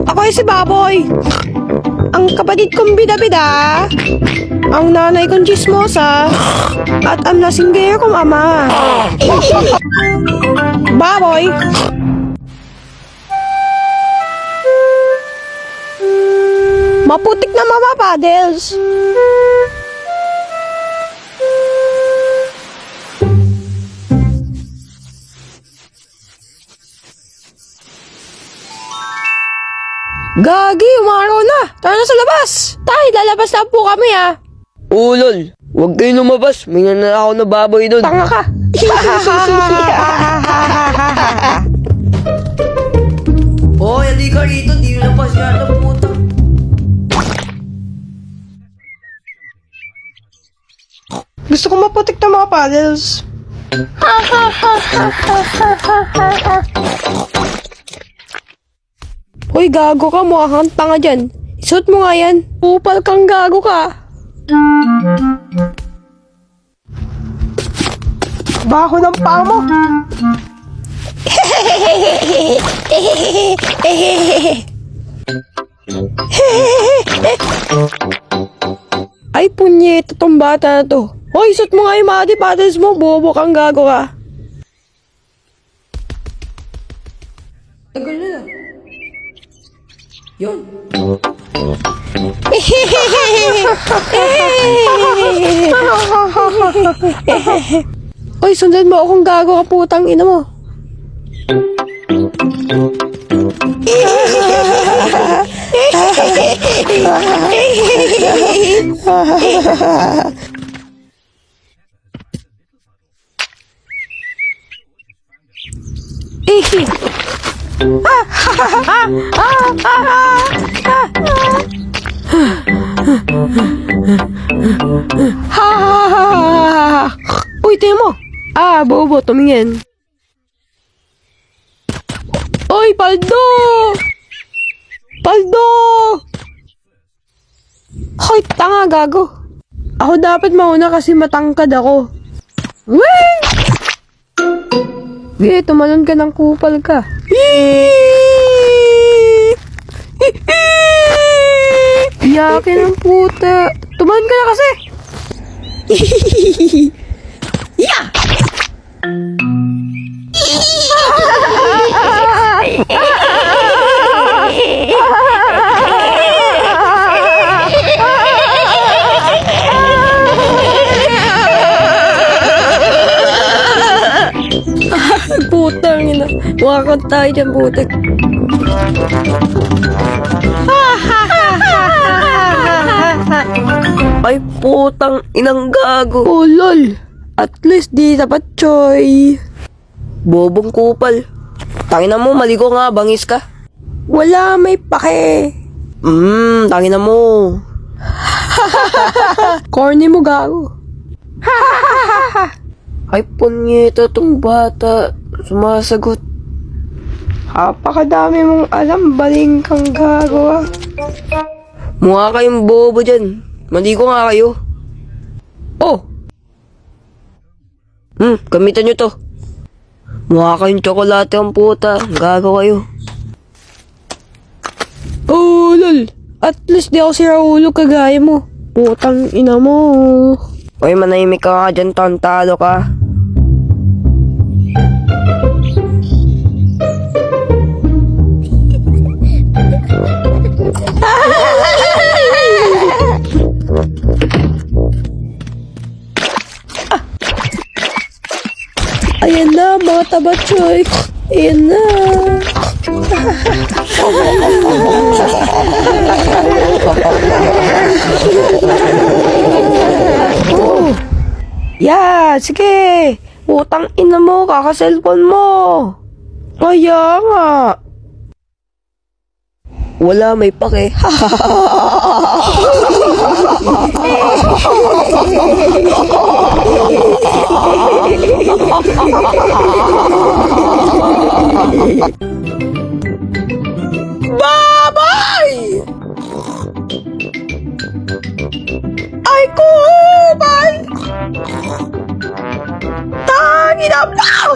Ako'y si Baboy. Ang kapatid kong bida-bida. Ang nanay kong chismosa. At ang lasinggero kong ama. Baboy. Maputik na mama, Paddles. Gagi, umaraw na. Tara na sa labas. Tay, lalabas na po kami Lol. Huwag kayo lumabas. May nanakaw na baboy doon. Tanga ka. Hoy, hindi ka rito. Di na pas yan ang puta. Gusto ko maputik na mga Paddles. Hoy, gago ka. Mukha kang tanga dyan. Isuot mo nga yan. Upal kang gago ka. Baho ng paa mo. Ay, punyeta tong bata na to. Hoy, isuot mo nga yung mga Paddles mo. Bobo kang gago ka. Tagal na lang. Yun. Oy, sundan mo akong gago ka putang ina mo. Uy, tingnan mo. Bobo, tumingin. Oy, Paldo! Paldo! Hoy, tanga, gago. Ako dapat mauna kasi matangkad ako. Wait! Wait, tumalon ka ng kupal ka. Iyakin ang puta. Tumalon ka na kasi. Yeah! Putang ina. Wakot tayo dyan, putik. Ay, putang inang gago. Oh, lol. At least di dapat choy. Bobong kupal. Tangina mo, maligo nga, bangis ka. Wala may pake. Tangina mo. Corny mo, gago. Ay, punyeta tong bata. Sumasagot. Napakadami mong alam, baling kang gago. Mukha kayong bobo dyan. Maligo nga kayo. Oh! Gamitan nyo to. Mukha kayong tsokolate ang puta. Gago kayo. Oh, lol. At least di ako si Raulo kagaya mo. Putang ina mo. Oy, manahimik ka nga dyan, tantalo ka. Ayan na, mga tabatsoy. Ayan na. Oh. Yeah, sige. Utang ina mo, kaka-cellphone mo. Kaya nga. Wala may pake. Babay! Ay, kupal! Tangina, pow!